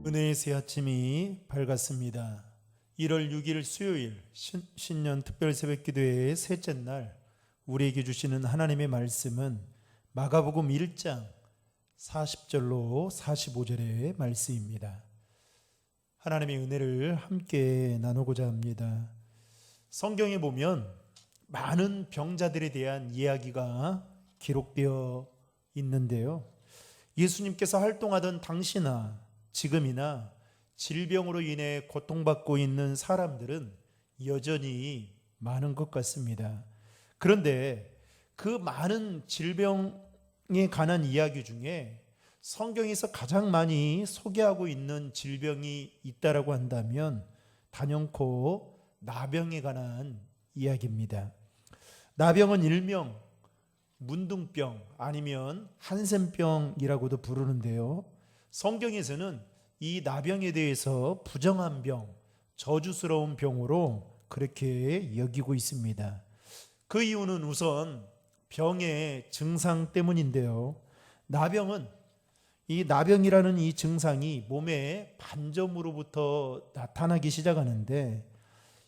은혜의 새 아침이 밝았습니다. 1월 6일 수요일 신년 특별 새벽 기도회의 셋째 날 우리에게 주시는 하나님의 말씀은 마가복음 1장 40절로 45절의 말씀입니다. 하나님의 은혜를 함께 나누고자 합니다. 성경에 보면 많은 병자들에 대한 이야기가 기록되어 있는데요. 예수님께서 활동하던 당시나 지금이나 질병으로 인해 고통받고 있는 사람들은 여전히 많은 것 같습니다. 그런데 그 많은 질병에 관한 이야기 중에 성경에서 가장 많이 소개하고 있는 질병이 있다라고 한다면 단연코 나병에 관한 이야기입니다. 나병은 일명 문둥병 아니면 한센병이라고도 부르는데요. 성경에서는 이 나병에 대해서 부정한 병, 저주스러운 병으로 그렇게 여기고 있습니다. 그 이유는 우선 병의 증상 때문인데요. 이 나병이라는 이 증상이 몸의 반점으로부터 나타나기 시작하는데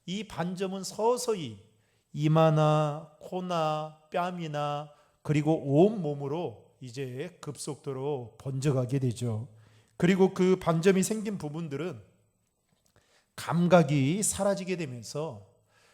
이 반점은 서서히 이마나 코나 뺨이나 그리고 온 몸으로 이제 급속도로 번져가게 되죠. 그리고 그 반점이 생긴 부분들은 감각이 사라지게 되면서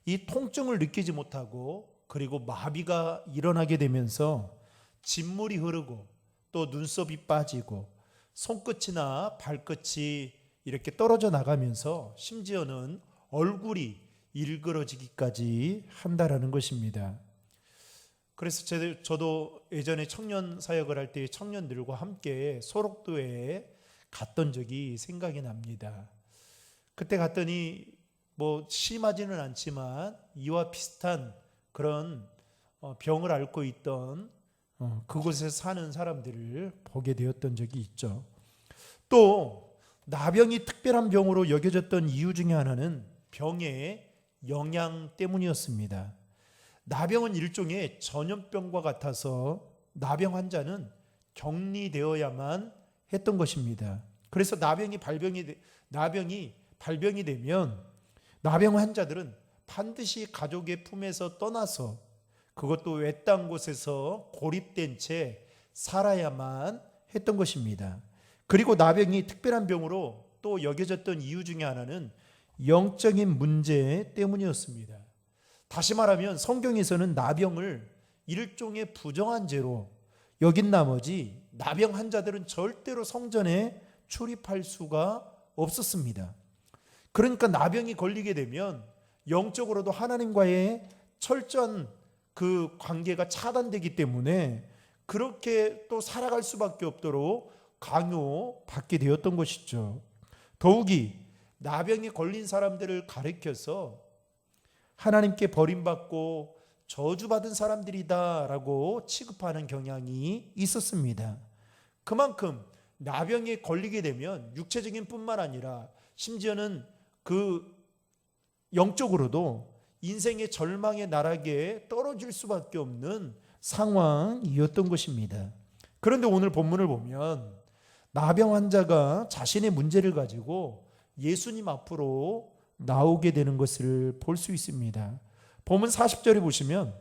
이 통증을 느끼지 못하고 그리고 마비가 일어나게 되면서 진물이 흐르고 또 눈썹이 빠지고 손끝이나 발끝이 이렇게 떨어져 나가면서 심지어는 얼굴이 일그러지기까지 한다라는 것입니다. 그래서 저도 예전에 청년 사역을 할 때 청년들과 함께 소록도에 갔던 적이 생각이 납니다. 그때 갔더니 뭐 심하지는 않지만 이와 비슷한 그런 병을 앓고 있던 그곳에 사는 사람들을 보게 되었던 적이 있죠. 또 나병이 특별한 병으로 여겨졌던 이유 중에 하나는 병의 영양 때문이었습니다. 나병은 일종의 전염병과 같아서 나병 환자는 격리되어야만 했던 것입니다. 그래서 나병이 발병이 되면 나병 환자들은 반드시 가족의 품에서 떠나서 그것도 외딴 곳에서 고립된 채 살아야만 했던 것입니다. 그리고 나병이 특별한 병으로 또 여겨졌던 이유 중에 하나는 영적인 문제 때문이었습니다. 다시 말하면 성경에서는 나병을 일종의 부정한 죄로 여긴 나머지 나병 환자들은 절대로 성전에 출입할 수가 없었습니다. 그러니까 나병이 걸리게 되면 영적으로도 하나님과의 철저한 그 관계가 차단되기 때문에 그렇게 또 살아갈 수밖에 없도록 강요받게 되었던 것이죠. 더욱이 나병에 걸린 사람들을 가리켜서 하나님께 버림받고 저주받은 사람들이다라고 취급하는 경향이 있었습니다. 그만큼 나병에 걸리게 되면 육체적인 뿐만 아니라 심지어는 그 영적으로도 인생의 절망의 나락에 떨어질 수밖에 없는 상황이었던 것입니다. 그런데 오늘 본문을 보면 나병 환자가 자신의 문제를 가지고 예수님 앞으로 나오게 되는 것을 볼 수 있습니다. 본문 40절에 보시면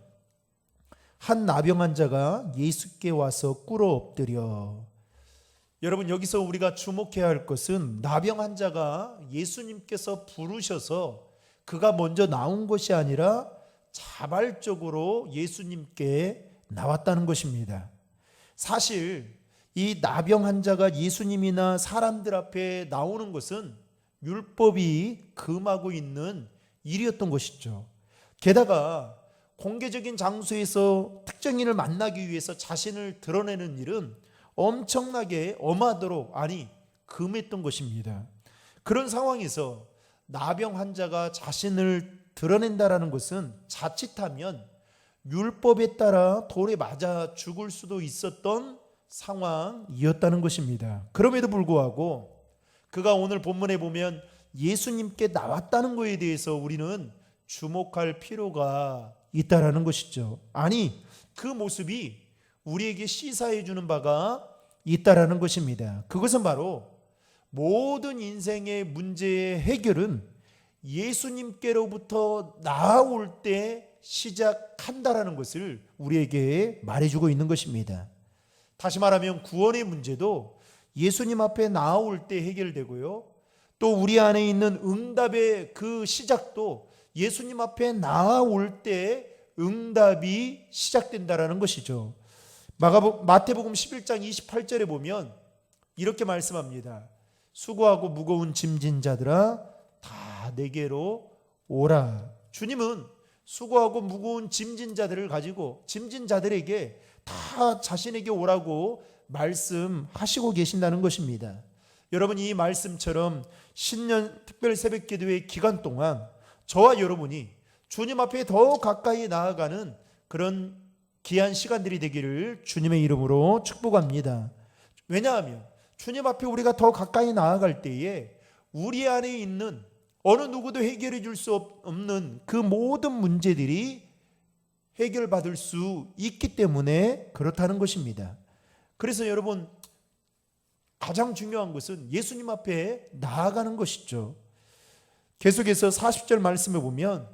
한 나병 환자가 예수께 와서 꿇어 엎드려. 여러분, 여기서 우리가 주목해야 할 것은 나병 환자가 예수님께서 부르셔서 그가 먼저 나온 것이 아니라 자발적으로 예수님께 나왔다는 것입니다. 사실 이 나병 환자가 예수님이나 사람들 앞에 나오는 것은 율법이 금하고 있는 일이었던 것이죠. 게다가 공개적인 장소에서 특정인을 만나기 위해서 자신을 드러내는 일은 엄청나게 엄하도록 금했던 것입니다. 그런 상황에서 나병 환자가 자신을 드러낸다라는 것은 자칫하면 율법에 따라 돌에 맞아 죽을 수도 있었던 상황이었다는 것입니다. 그럼에도 불구하고 그가 오늘 본문에 보면 예수님께 나왔다는 것에 대해서 우리는 주목할 필요가 있다라는 것이죠. 그 모습이 우리에게 시사해 주는 바가 있다라는 것입니다. 그것은 바로 모든 인생의 문제의 해결은 예수님께로부터 나아올 때 시작한다라는 것을 우리에게 말해주고 있는 것입니다. 다시 말하면 구원의 문제도 예수님 앞에 나아올 때 해결되고요, 또 우리 안에 있는 응답의 그 시작도 예수님 앞에 나아올 때 응답이 시작된다라는 것이죠. 마태복음 11장 28절에 보면 이렇게 말씀합니다. 수고하고 무거운 짐진 자들아 다 내게로 오라. 주님은 수고하고 무거운 짐진 자들을 가지고 짐진 자들에게 다 자신에게 오라고 말씀하시고 계신다는 것입니다. 여러분, 이 말씀처럼 신년 특별 새벽기도의 기간 동안 저와 여러분이 주님 앞에 더 가까이 나아가는 그런 귀한 시간들이 되기를 주님의 이름으로 축복합니다. 왜냐하면 주님 앞에 우리가 더 가까이 나아갈 때에 우리 안에 있는 어느 누구도 해결해 줄 수 없는 그 모든 문제들이 해결받을 수 있기 때문에 그렇다는 것입니다. 그래서 여러분, 가장 중요한 것은 예수님 앞에 나아가는 것이죠. 계속해서 40절 말씀에 보면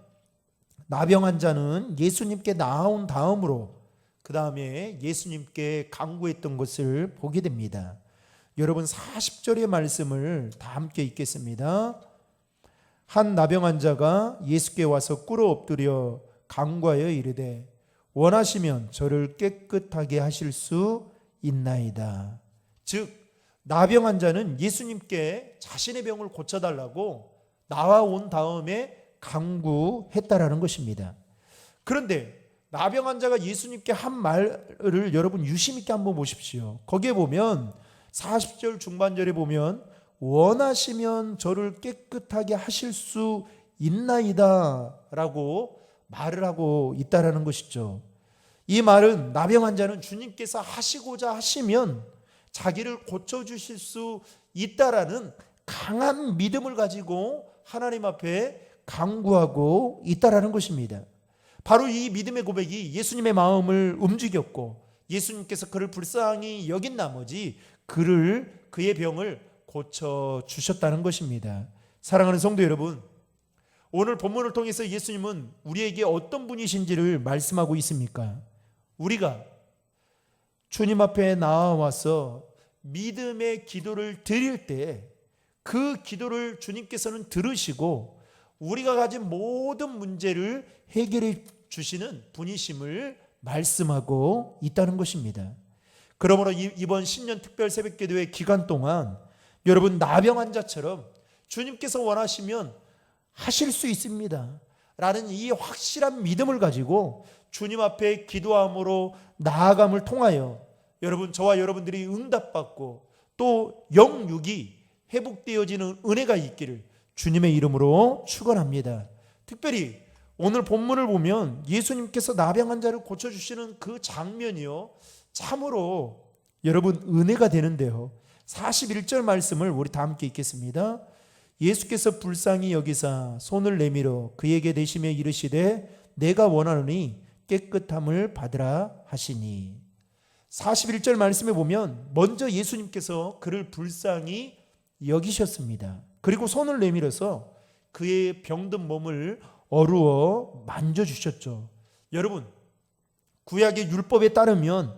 나병한 자는 예수님께 나아온 다음으로 그 다음에 예수님께 간구했던 것을 보게 됩니다. 여러분, 40절의 말씀을 다 함께 읽겠습니다. 한 나병한 자가 예수께 와서 꿇어 엎드려 간구하여 이르되 원하시면 저를 깨끗하게 하실 수 있나이다. 즉, 나병한 자는 예수님께 자신의 병을 고쳐달라고 나와온 다음에 간구했다라는 것입니다. 그런데 나병한 자가 예수님께 한 말을 여러분 유심 있게 한번 보십시오. 거기에 보면 40절 중반절에 보면 원하시면 저를 깨끗하게 하실 수 있나이다 라고 말을 하고 있다라는 것이죠. 이 말은 나병한 자는 주님께서 하시고자 하시면 자기를 고쳐주실 수 있다라는 강한 믿음을 가지고 하나님 앞에 간구하고 있다라는 것입니다. 바로 이 믿음의 고백이 예수님의 마음을 움직였고 예수님께서 그를 불쌍히 여긴 나머지 그의 병을 고쳐주셨다는 것입니다. 사랑하는 성도 여러분, 오늘 본문을 통해서 예수님은 우리에게 어떤 분이신지를 말씀하고 있습니까? 우리가 주님 앞에 나와서 믿음의 기도를 드릴 때 그 기도를 주님께서는 들으시고 우리가 가진 모든 문제를 해결해 주시는 분이심을 말씀하고 있다는 것입니다. 그러므로 이번 신년 특별 새벽기도의 기간 동안 여러분, 나병 환자처럼 주님께서 원하시면 하실 수 있습니다 라는 이 확실한 믿음을 가지고 주님 앞에 기도함으로 나아감을 통하여 여러분, 저와 여러분들이 응답받고 또 영육이 회복되어지는 은혜가 있기를 주님의 이름으로 축원합니다. 특별히 오늘 본문을 보면 예수님께서 나병 환자를 고쳐주시는 그 장면이요, 참으로 여러분 은혜가 되는데요. 41절 말씀을 우리 다 함께 읽겠습니다. 예수께서 불쌍히 여기사 손을 내밀어 그에게 대시며 이르시되 내가 원하노니 깨끗함을 받으라 하시니. 41절 말씀에 보면 먼저 예수님께서 그를 불쌍히 여기셨습니다. 그리고 손을 내밀어서 그의 병든 몸을 어루어 만져주셨죠. 여러분, 구약의 율법에 따르면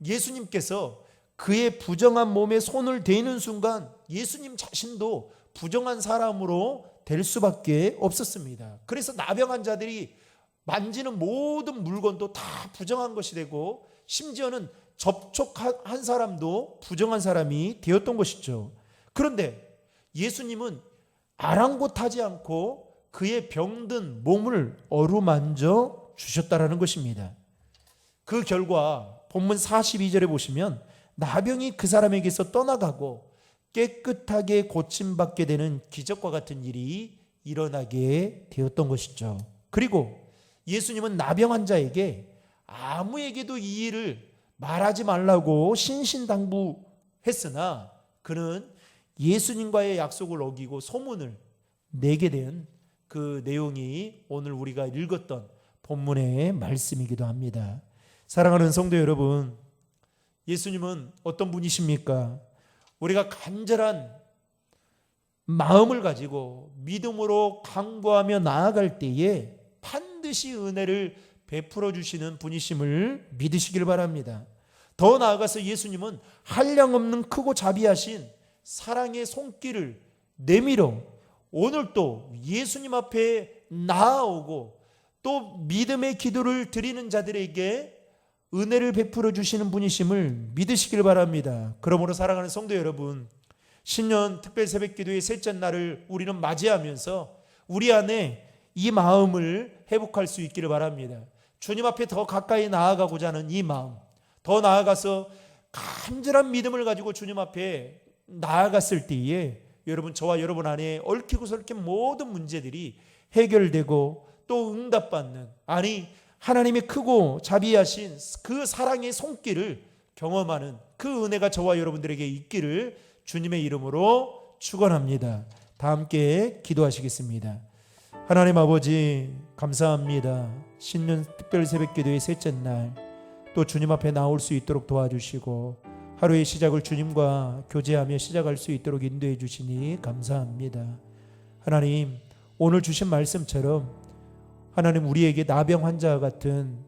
예수님께서 그의 부정한 몸에 손을 대는 순간 예수님 자신도 부정한 사람으로 될 수밖에 없었습니다. 그래서 나병한 자들이 만지는 모든 물건도 다 부정한 것이 되고 심지어는 접촉한 사람도 부정한 사람이 되었던 것이죠. 그런데 예수님은 아랑곳하지 않고 그의 병든 몸을 어루만져 주셨다라는 것입니다. 그 결과 본문 42절에 보시면 나병이 그 사람에게서 떠나가고 깨끗하게 고침받게 되는 기적과 같은 일이 일어나게 되었던 것이죠. 그리고 예수님은 나병 환자에게 아무에게도 이 일을 말하지 말라고 신신당부했으나 그는 예수님과의 약속을 어기고 소문을 내게 된 그 내용이 오늘 우리가 읽었던 본문의 말씀이기도 합니다. 사랑하는 성도 여러분, 예수님은 어떤 분이십니까? 우리가 간절한 마음을 가지고 믿음으로 강구하며 나아갈 때에 반드시 은혜를 베풀어 주시는 분이심을 믿으시길 바랍니다. 더 나아가서 예수님은 한량없는 크고 자비하신 사랑의 손길을 내밀어 오늘 또 예수님 앞에 나아오고 또 믿음의 기도를 드리는 자들에게 은혜를 베풀어 주시는 분이심을 믿으시길 바랍니다. 그러므로 사랑하는 성도 여러분, 신년 특별 새벽 기도의 셋째 날을 우리는 맞이하면서 우리 안에 이 마음을 회복할 수 있기를 바랍니다. 주님 앞에 더 가까이 나아가고자 하는 이 마음, 더 나아가서 간절한 믿음을 가지고 주님 앞에 나아갔을 때에 여러분, 저와 여러분 안에 얽히고 설킨 모든 문제들이 해결되고 또 응답받는, 아니 하나님의 크고 자비하신 그 사랑의 손길을 경험하는 그 은혜가 저와 여러분들에게 있기를 주님의 이름으로 축원합니다. 다 함께 기도하시겠습니다. 하나님 아버지, 감사합니다. 신년 특별 새벽 기도의 셋째 날 또 주님 앞에 나올 수 있도록 도와주시고 하루의 시작을 주님과 교제하며 시작할 수 있도록 인도해 주시니 감사합니다. 하나님, 오늘 주신 말씀처럼 하나님 우리에게 나병 환자와 같은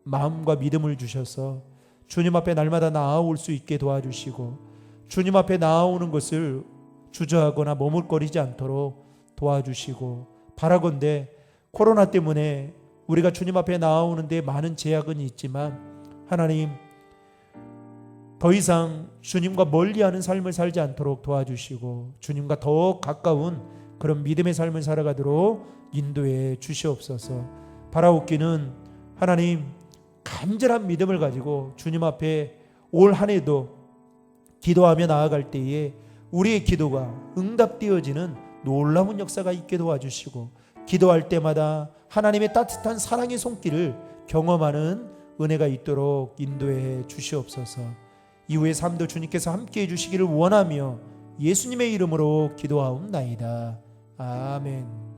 마음과 믿음을 주셔서 주님 앞에 날마다 나아올 수 있게 도와주시고 주님 앞에 나아오는 것을 주저하거나 머물거리지 않도록 도와주시고, 바라건대 코로나 때문에 우리가 주님 앞에 나아오는데 많은 제약은 있지만 하나님, 더 이상 주님과 멀리하는 삶을 살지 않도록 도와주시고 주님과 더 가까운 그런 믿음의 삶을 살아가도록 인도해 주시옵소서. 바라옵기는 하나님, 간절한 믿음을 가지고 주님 앞에 올 한 해도 기도하며 나아갈 때에 우리의 기도가 응답되어지는 놀라운 역사가 있게 도와주시고 기도할 때마다 하나님의 따뜻한 사랑의 손길을 경험하는 은혜가 있도록 인도해 주시옵소서. 이후의 삶도 주님께서 함께해 주시기를 원하며 예수님의 이름으로 기도하옵나이다. 아멘.